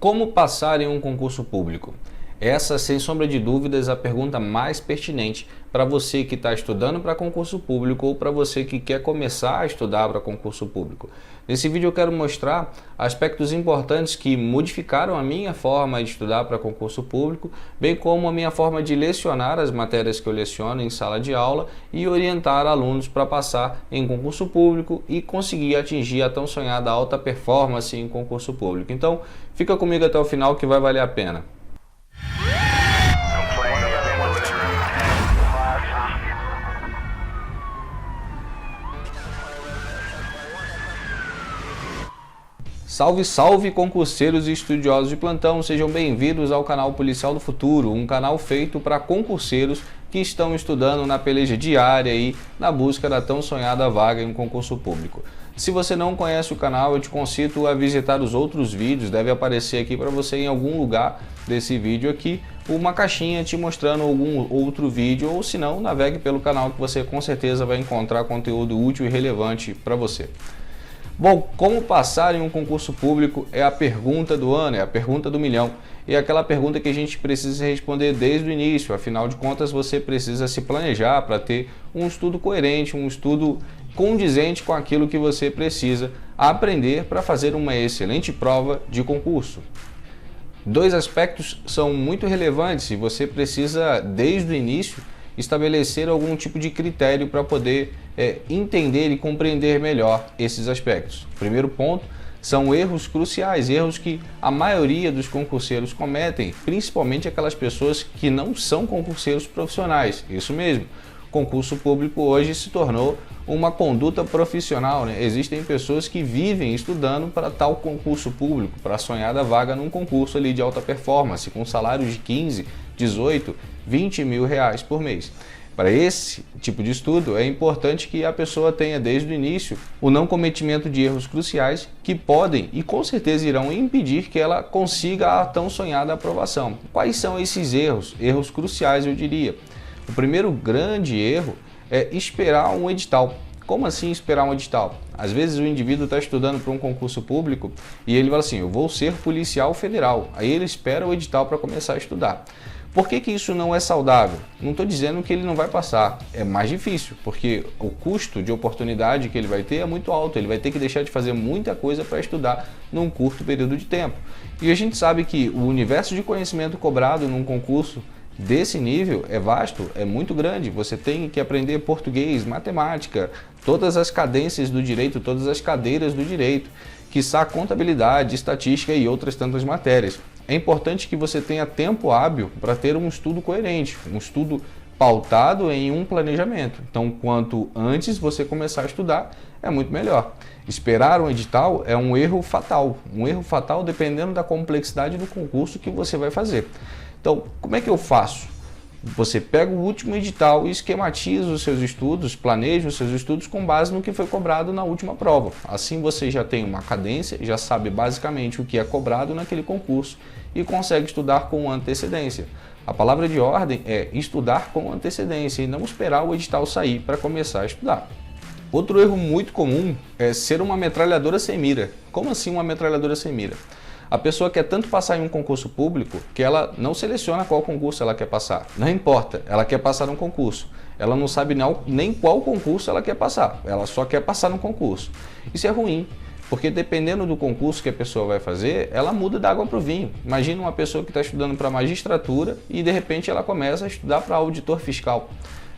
Como passar em um concurso público? Essa, sem sombra de dúvidas, é a pergunta mais pertinente para você que está estudando para concurso público ou para você que quer começar a estudar para concurso público. Nesse vídeo eu quero mostrar aspectos importantes que modificaram a minha forma de estudar para concurso público, bem como a minha forma de lecionar as matérias que eu leciono em sala de aula e orientar alunos para passar em concurso público e conseguir atingir a tão sonhada alta performance em concurso público. Então, fica comigo até o final que vai valer a pena. Salve, salve concurseiros e estudiosos de plantão, sejam bem-vindos ao canal Policial do Futuro, um canal feito para concurseiros que estão estudando na peleja diária e na busca da tão sonhada vaga em um concurso público. Se você não conhece o canal, eu te concito a visitar os outros vídeos, deve aparecer aqui para você em algum lugar desse vídeo aqui, uma caixinha te mostrando algum outro vídeo, ou se não, navegue pelo canal que você com certeza vai encontrar conteúdo útil e relevante para você. Bom, como passar em um concurso público é a pergunta do ano, é a pergunta do milhão. E é aquela pergunta que a gente precisa responder desde o início, afinal de contas você precisa se planejar para ter um estudo coerente, um estudo condizente com aquilo que você precisa aprender para fazer uma excelente prova de concurso. Dois aspectos são muito relevantes e você precisa, desde o início, estabelecer algum tipo de critério para poder entender e compreender melhor esses aspectos. O primeiro ponto são erros cruciais, erros que a maioria dos concurseiros cometem, principalmente aquelas pessoas que não são concurseiros profissionais. Isso mesmo, concurso público hoje se tornou uma conduta profissional, né? Existem pessoas que vivem estudando para tal concurso público, para a sonhada vaga num concurso ali de alta performance, com salários de 15, 18, 20 mil reais por mês. Para esse tipo de estudo, é importante que a pessoa tenha desde o início o não cometimento de erros cruciais que podem e com certeza irão impedir que ela consiga a tão sonhada aprovação. Quais são esses erros? Erros cruciais, eu diria. O primeiro grande erro é esperar um edital. Como assim esperar um edital? Às vezes o indivíduo está estudando para um concurso público e ele fala assim, eu vou ser policial federal. Aí ele espera o edital para começar a estudar. Por que isso não é saudável? Não estou dizendo que ele não vai passar, é mais difícil, porque o custo de oportunidade que ele vai ter é muito alto, ele vai ter que deixar de fazer muita coisa para estudar num curto período de tempo. E a gente sabe que o universo de conhecimento cobrado num concurso desse nível é vasto, é muito grande, você tem que aprender português, matemática, todas as cadências do direito, todas as cadeiras do direito, quiçá contabilidade, estatística e outras tantas matérias. É importante que você tenha tempo hábil para ter um estudo coerente, um estudo pautado em um planejamento. Então, quanto antes você começar a estudar, é muito melhor. Esperar um edital é um erro fatal dependendo da complexidade do concurso que você vai fazer. Então, como é que eu faço? Você pega o último edital e esquematiza os seus estudos, planeja os seus estudos com base no que foi cobrado na última prova. Assim você já tem uma cadência, já sabe basicamente o que é cobrado naquele concurso e consegue estudar com antecedência. A palavra de ordem é estudar com antecedência e não esperar o edital sair para começar a estudar. Outro erro muito comum é ser uma metralhadora sem mira. Como assim uma metralhadora sem mira? A pessoa quer tanto passar em um concurso público que ela não seleciona qual concurso ela quer passar. Não importa, ela quer passar num concurso. Ela não sabe nem qual concurso ela quer passar, ela só quer passar no concurso. Isso é ruim, porque dependendo do concurso que a pessoa vai fazer, ela muda da água para o vinho. Imagina uma pessoa que está estudando para magistratura e de repente ela começa a estudar para auditor fiscal.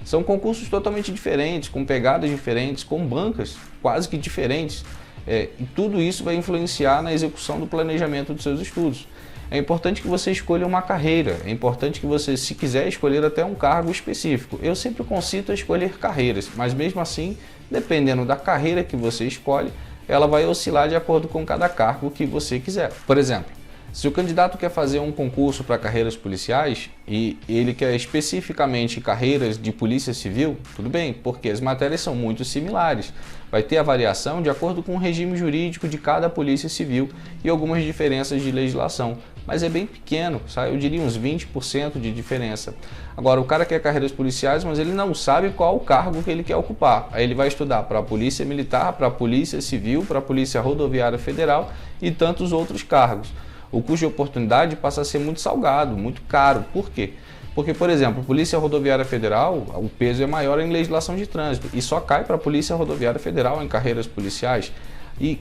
São concursos totalmente diferentes, com pegadas diferentes, com bancas quase que diferentes. E tudo isso vai influenciar na execução do planejamento dos seus estudos. É importante que você escolha uma carreira, é importante que você, se quiser, escolher até um cargo específico. Eu sempre concito a escolher carreiras, mas mesmo assim, dependendo da carreira que você escolhe, ela vai oscilar de acordo com cada cargo que você quiser. Por exemplo, se o candidato quer fazer um concurso para carreiras policiais e ele quer especificamente carreiras de polícia civil, tudo bem, porque as matérias são muito similares. Vai ter a variação de acordo com o regime jurídico de cada polícia civil e algumas diferenças de legislação, mas é bem pequeno, sabe? Eu diria uns 20% de diferença. Agora, o cara quer carreiras policiais, mas ele não sabe qual o cargo que ele quer ocupar. Aí ele vai estudar para a Polícia Militar, para a Polícia Civil, para a Polícia Rodoviária Federal e tantos outros cargos. o custo de oportunidade passa a ser muito salgado, muito caro. Por quê? Porque, por exemplo, Polícia Rodoviária Federal, o peso é maior em legislação de trânsito e só cai para a Polícia Rodoviária Federal em carreiras policiais. E,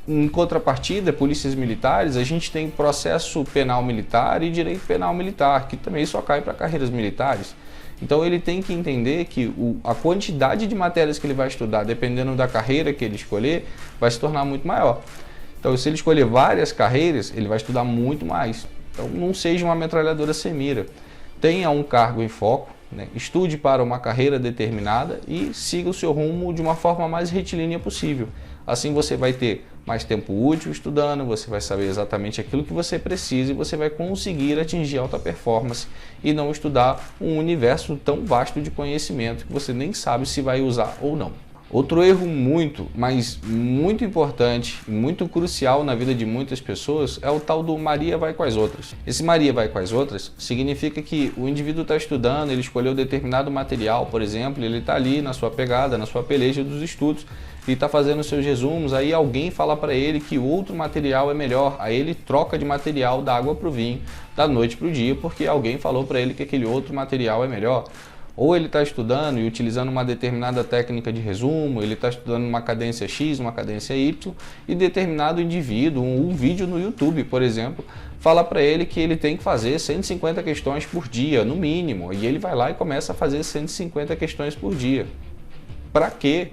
em contrapartida, polícias militares, a gente tem processo penal militar e direito penal militar, que também só cai para carreiras militares. Então ele tem que entender que a quantidade de matérias que ele vai estudar, dependendo da carreira que ele escolher, vai se tornar muito maior. Então se ele escolher várias carreiras, ele vai estudar muito mais. Então não seja uma metralhadora sem mira. Tenha um cargo em foco, né? Estude para uma carreira determinada e siga o seu rumo de uma forma mais retilínea possível. Assim você vai ter mais tempo útil estudando, você vai saber exatamente aquilo que você precisa e você vai conseguir atingir alta performance e não estudar um universo tão vasto de conhecimento que você nem sabe se vai usar ou não. Outro erro mas muito importante, muito crucial na vida de muitas pessoas é o tal do Maria vai com as outras. Esse Maria vai com as outras significa que o indivíduo está estudando, ele escolheu determinado material, por exemplo, ele está ali na sua pegada, na sua peleja dos estudos, e está fazendo seus resumos, aí alguém fala para ele que o outro material é melhor, aí ele troca de material da água para o vinho, da noite para o dia, porque alguém falou para ele que aquele outro material é melhor. Ou ele está estudando e utilizando uma determinada técnica de resumo, ele está estudando uma cadência X, uma cadência Y, e determinado indivíduo, um vídeo no YouTube, por exemplo, fala para ele que ele tem que fazer 150 questões por dia, no mínimo, e ele vai lá e começa a fazer 150 questões por dia. Para quê?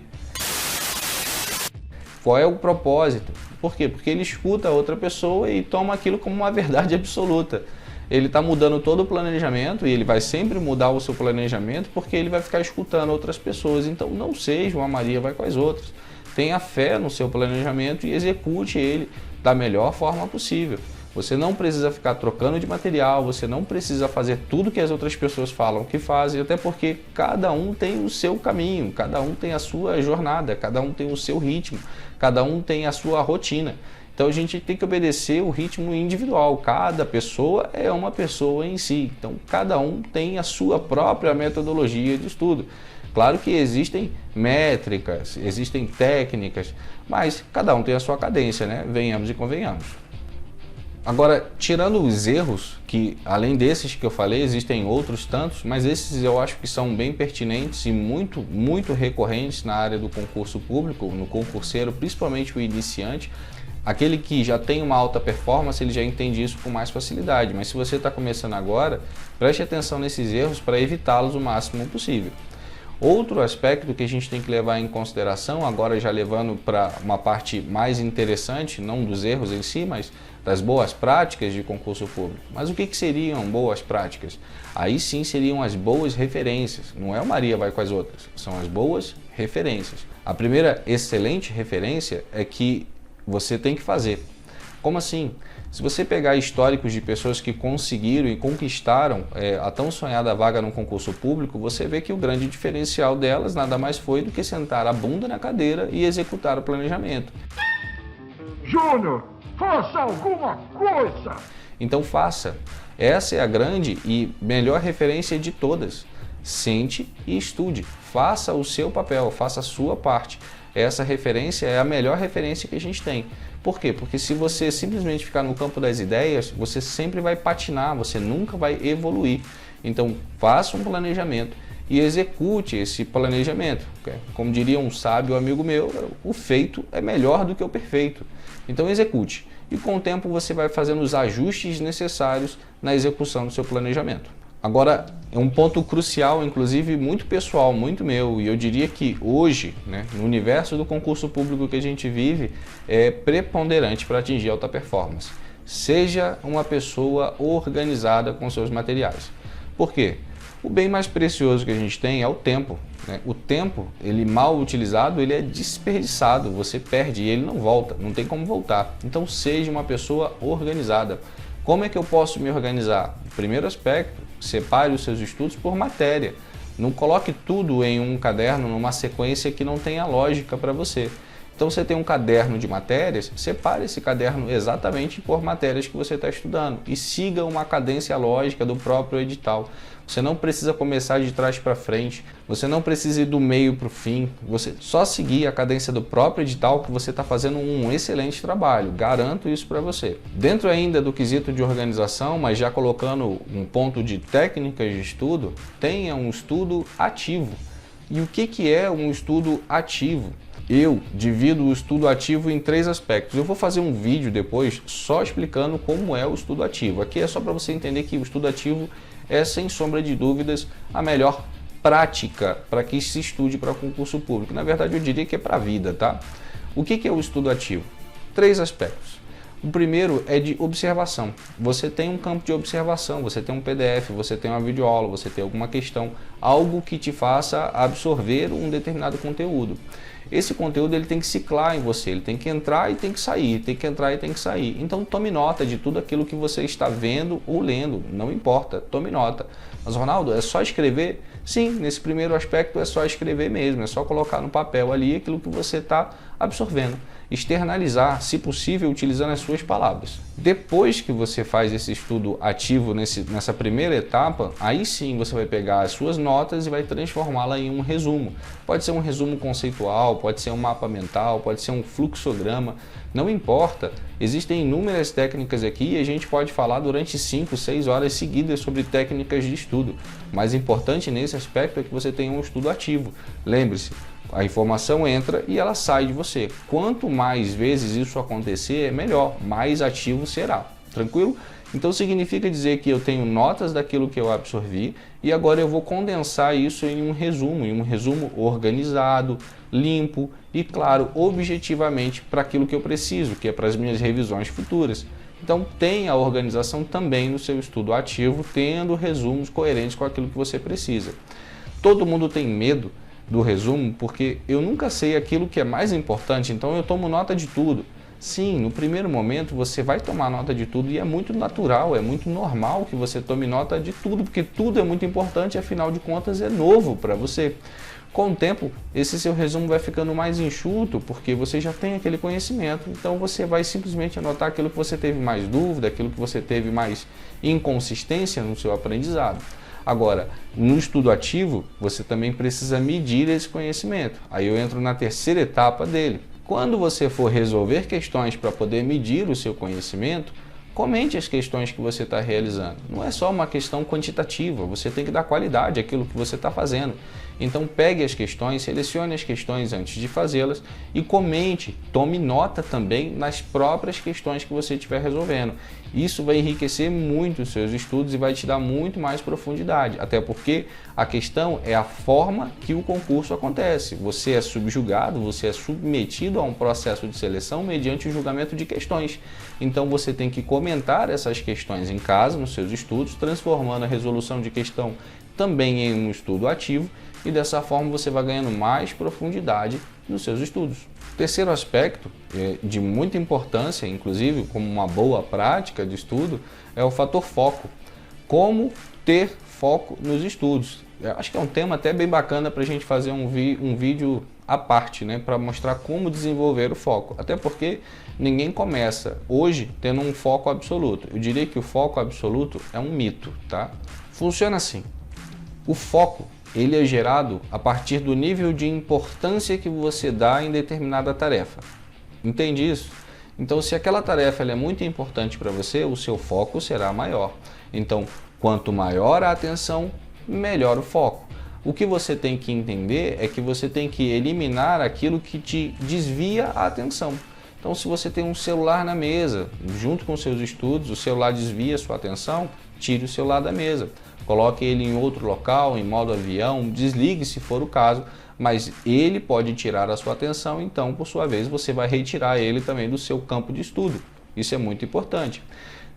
Qual é o propósito? Por quê? Porque ele escuta a outra pessoa e toma aquilo como uma verdade absoluta. Ele está mudando todo o planejamento e ele vai sempre mudar o seu planejamento porque ele vai ficar escutando outras pessoas. Então não seja uma Maria vai com as outras. Tenha fé no seu planejamento e execute ele da melhor forma possível. Você não precisa ficar trocando de material, você não precisa fazer tudo que as outras pessoas falam que fazem, até porque cada um tem o seu caminho, cada um tem a sua jornada, cada um tem o seu ritmo, cada um tem a sua rotina. Então a gente tem que obedecer o ritmo individual, cada pessoa é uma pessoa em si, então cada um tem a sua própria metodologia de estudo. Claro que existem métricas, existem técnicas, mas cada um tem a sua cadência, né? Venhamos e convenhamos. Agora, tirando os erros, que além desses que eu falei, existem outros tantos, mas esses eu acho que são bem pertinentes e muito recorrentes na área do concurso público, no concurseiro, principalmente o iniciante. Aquele que já tem uma alta performance, ele já entende isso com mais facilidade, mas se você está começando agora, preste atenção nesses erros para evitá-los o máximo possível. Outro aspecto que a gente tem que levar em consideração, agora já levando para uma parte mais interessante, não dos erros em si, mas das boas práticas de concurso público. Mas o que seriam boas práticas? Aí sim seriam as boas referências, não é o Maria vai com as outras, são as boas referências. A primeira excelente referência é que você tem que fazer. Como assim? Se você pegar históricos de pessoas que conseguiram e conquistaram a tão sonhada vaga no concurso público, você vê que o grande diferencial delas nada mais foi do que sentar a bunda na cadeira e executar o planejamento. Júnior, faça alguma coisa! Então faça. Essa é a grande e melhor referência de todas. Sente e estude. Faça o seu papel, faça a sua parte. Essa referência é a melhor referência que a gente tem. Por quê? Porque se você simplesmente ficar no campo das ideias, você sempre vai patinar, você nunca vai evoluir. Então, faça um planejamento e execute esse planejamento. Como diria um sábio amigo meu, o feito é melhor do que o perfeito. Então, execute. E com o tempo você vai fazendo os ajustes necessários na execução do seu planejamento. Agora, é um ponto crucial, inclusive muito pessoal, muito meu, e eu diria que hoje, né, no universo do concurso público que a gente vive, é preponderante para atingir alta performance. Seja uma pessoa organizada com seus materiais. Por quê? O bem mais precioso que a gente tem é o tempo, né? O tempo, ele mal utilizado, ele é desperdiçado, você perde e ele não volta, não tem como voltar. Então seja uma pessoa organizada. Como é que eu posso me organizar? Primeiro aspecto, separe os seus estudos por matéria. Não coloque tudo em um caderno, numa sequência que não tenha lógica para você. Então você tem um caderno de matérias, separe esse caderno exatamente por matérias que você está estudando e siga uma cadência lógica do próprio edital. Você não precisa começar de trás para frente, você não precisa ir do meio para o fim, você só seguir a cadência do próprio edital que você está fazendo um excelente trabalho, garanto isso para você. Dentro ainda do quesito de organização, mas já colocando um ponto de técnicas de estudo, tenha um estudo ativo. E o que é um estudo ativo? Eu divido o estudo ativo em 3 aspectos. Eu vou fazer um vídeo depois só explicando como é o estudo ativo. Aqui é só para você entender que o estudo ativo é, sem sombra de dúvidas, a melhor prática para que se estude para concurso público. Na verdade, eu diria que é para a vida, tá? O que é o estudo ativo? 3 aspectos. O primeiro é de observação. Você tem um campo de observação, você tem um PDF, você tem uma videoaula, você tem alguma questão, algo que te faça absorver um determinado conteúdo. Esse conteúdo ele tem que ciclar em você, ele tem que entrar e tem que sair, tem que entrar e tem que sair. Então tome nota de tudo aquilo que você está vendo ou lendo, não importa, tome nota. Mas Ronaldo, é só escrever? Sim, nesse primeiro aspecto é só escrever mesmo, é só colocar no papel ali aquilo que você está absorvendo. Externalizar, se possível, utilizando as suas palavras. Depois que você faz esse estudo ativo nessa primeira etapa, aí sim você vai pegar as suas notas e vai transformá-la em um resumo. Pode ser um resumo conceitual, pode ser um mapa mental, pode ser um fluxograma, não importa. Existem inúmeras técnicas aqui e a gente pode falar durante 5, 6 horas seguidas sobre técnicas de estudo. O mais importante nesse aspecto é que você tenha um estudo ativo. Lembre-se, a informação entra e ela sai de você. Quanto mais vezes isso acontecer, é melhor, mais ativo será. Tranquilo? Então significa dizer que eu tenho notas daquilo que eu absorvi e agora eu vou condensar isso em um resumo organizado, limpo e, claro, objetivamente para aquilo que eu preciso, que é para as minhas revisões futuras. Então tenha a organização também no seu estudo ativo, tendo resumos coerentes com aquilo que você precisa. Todo mundo tem medo do resumo porque eu nunca sei aquilo que é mais importante, então eu tomo nota de tudo. Sim, no primeiro momento você vai tomar nota de tudo e é muito natural, é muito normal que você tome nota de tudo, porque tudo é muito importante, afinal de contas é novo para você. Com o tempo, esse seu resumo vai ficando mais enxuto, porque você já tem aquele conhecimento, então você vai simplesmente anotar aquilo que você teve mais dúvida, aquilo que você teve mais inconsistência no seu aprendizado. Agora, no estudo ativo, você também precisa medir esse conhecimento. Aí eu entro na terceira etapa dele. Quando você for resolver questões para poder medir o seu conhecimento, comente as questões que você está realizando. Não é só uma questão quantitativa, você tem que dar qualidade àquilo que você está fazendo. Então pegue as questões, selecione as questões antes de fazê-las e comente, tome nota também nas próprias questões que você estiver resolvendo. Isso vai enriquecer muito os seus estudos e vai te dar muito mais profundidade, até porque a questão é a forma que o concurso acontece. Você é subjugado, você é submetido a um processo de seleção mediante o julgamento de questões. Então você tem que comentar essas questões em casa, nos seus estudos, transformando a resolução de questão também em um estudo ativo e dessa forma você vai ganhando mais profundidade nos seus estudos. O terceiro aspecto, de muita importância, inclusive como uma boa prática de estudo, é o fator foco. Como ter foco nos estudos. Eu acho que é um tema até bem bacana para a gente fazer um vídeo à parte, né, para mostrar como desenvolver o foco. Até porque ninguém começa hoje tendo um foco absoluto. Eu diria que o foco absoluto é um mito, tá? Funciona assim. O foco, ele é gerado a partir do nível de importância que você dá em determinada tarefa. Entende isso? Então, se aquela tarefa ela é muito importante para você, o seu foco será maior. Então, quanto maior a atenção, melhor o foco. O que você tem que entender é que você tem que eliminar aquilo que te desvia a atenção. Então, se você tem um celular na mesa, junto com seus estudos, o celular desvia a sua atenção, tire o celular da mesa. Coloque ele em outro local, em modo avião, desligue se for o caso, mas ele pode tirar a sua atenção, então, por sua vez, você vai retirar ele também do seu campo de estudo. Isso é muito importante.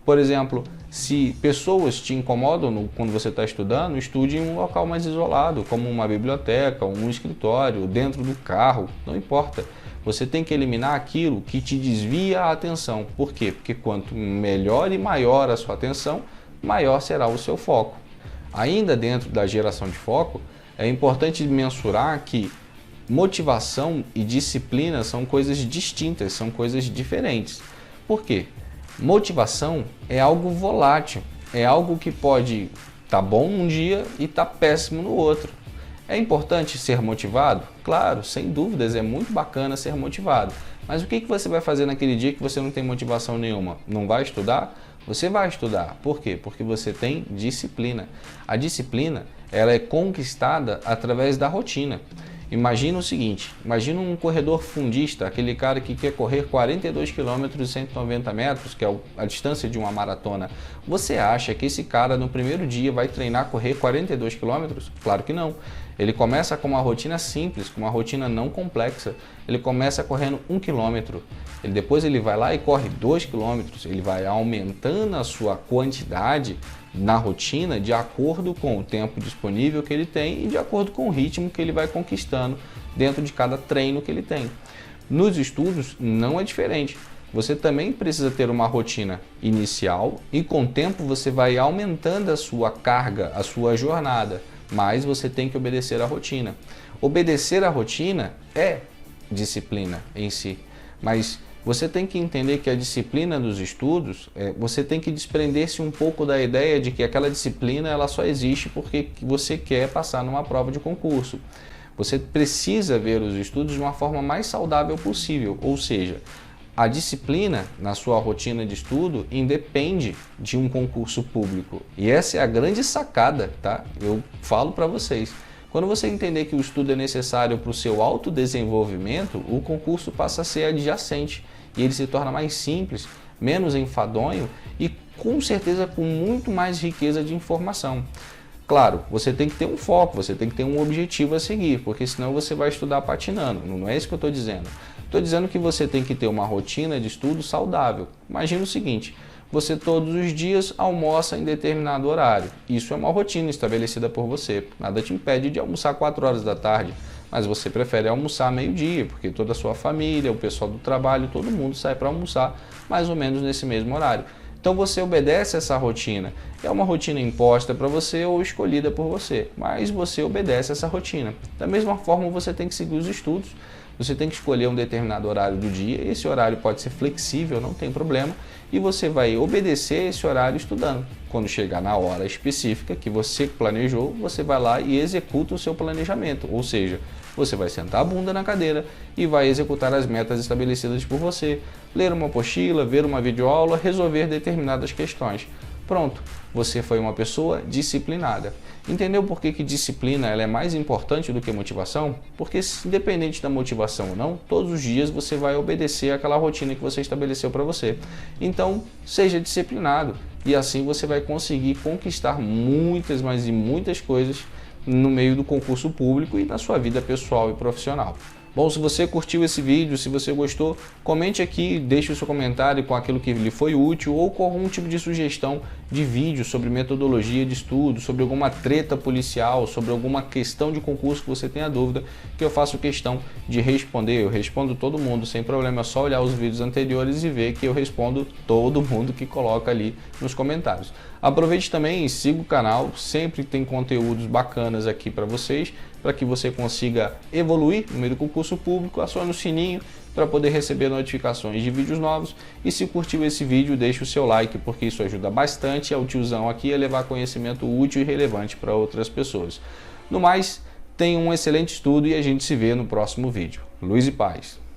Por exemplo, se pessoas te incomodam quando você está estudando, estude em um local mais isolado, como uma biblioteca, um escritório, dentro do carro, não importa. Você tem que eliminar aquilo que te desvia a atenção. Por quê? Porque quanto melhor e maior a sua atenção, maior será o seu foco. Ainda dentro da geração de foco, é importante mensurar que motivação e disciplina são coisas distintas, são coisas diferentes. Por quê? Motivação é algo volátil, é algo que pode estar bom um dia e estar péssimo no outro. É importante ser motivado? Claro, sem dúvidas, é muito bacana ser motivado. Mas o que você vai fazer naquele dia que você não tem motivação nenhuma? Não vai estudar? Você vai estudar. Por quê? Porque você tem disciplina. A disciplina, ela é conquistada através da rotina. Imagina o seguinte, imagina um corredor fundista, aquele cara que quer correr 42 km e 190 metros, que é a distância de uma maratona. Você acha que esse cara no primeiro dia vai treinar a correr 42 km? Claro que não. Ele começa com uma rotina simples, com uma rotina não complexa. Ele começa correndo 1 km, depois ele vai lá e corre 2 km, ele vai aumentando a sua quantidade na rotina de acordo com o tempo disponível que ele tem e de acordo com o ritmo que ele vai conquistando dentro de cada treino que ele tem. Nos estudos não é diferente. Você também precisa ter uma rotina inicial e com o tempo você vai aumentando a sua carga, a sua jornada, mas você tem que obedecer à rotina. Obedecer à rotina é disciplina em si, mas você tem que entender que a disciplina dos estudos, você tem que desprender-se um pouco da ideia de que aquela disciplina ela só existe porque você quer passar numa prova de concurso. Você precisa ver os estudos de uma forma mais saudável possível, ou seja, a disciplina na sua rotina de estudo independe de um concurso público. E essa é a grande sacada, tá? Eu falo para vocês. Quando você entender que o estudo é necessário para o seu autodesenvolvimento, o concurso passa a ser adjacente e ele se torna mais simples, menos enfadonho e com certeza com muito mais riqueza de informação. Claro, você tem que ter um foco, você tem que ter um objetivo a seguir, porque senão você vai estudar patinando. Não é isso que eu estou dizendo. Estou dizendo que você tem que ter uma rotina de estudo saudável. Imagina o seguinte, você todos os dias almoça em determinado horário. Isso é uma rotina estabelecida por você. Nada te impede de almoçar 4 horas da tarde, mas você prefere almoçar meio-dia, porque toda a sua família, o pessoal do trabalho, todo mundo sai para almoçar mais ou menos nesse mesmo horário. Então você obedece essa rotina. É uma rotina imposta para você ou escolhida por você, mas você obedece essa rotina. Da mesma forma, você tem que seguir os estudos. Você tem que escolher um determinado horário do dia, esse horário pode ser flexível, não tem problema, e você vai obedecer esse horário estudando. Quando chegar na hora específica que você planejou, você vai lá e executa o seu planejamento, ou seja, você vai sentar a bunda na cadeira e vai executar as metas estabelecidas por você, ler uma apostila, ver uma videoaula, resolver determinadas questões. Pronto, você foi uma pessoa disciplinada. Entendeu por que disciplina ela é mais importante do que motivação? Porque independente da motivação ou não, todos os dias você vai obedecer àquela rotina que você estabeleceu para você. Então, seja disciplinado e assim você vai conseguir conquistar muitas, mas e muitas coisas no meio do concurso público e na sua vida pessoal e profissional. Bom, se você curtiu esse vídeo, se você gostou, comente aqui, deixe o seu comentário com aquilo que lhe foi útil ou com algum tipo de sugestão de vídeo sobre metodologia de estudo, sobre alguma treta policial, sobre alguma questão de concurso que você tenha dúvida, que eu faço questão de responder. Eu respondo todo mundo sem problema, é só olhar os vídeos anteriores e ver que eu respondo todo mundo que coloca ali nos comentários. Aproveite também e siga o canal, sempre tem conteúdos bacanas aqui para vocês, para que você consiga evoluir no meio do concurso público. Acione o sininho para poder receber notificações de vídeos novos e se curtiu esse vídeo, deixe o seu like, porque isso ajuda bastante ao tiozão aqui a levar conhecimento útil e relevante para outras pessoas. No mais, tenha um excelente estudo e a gente se vê no próximo vídeo. Luz e paz!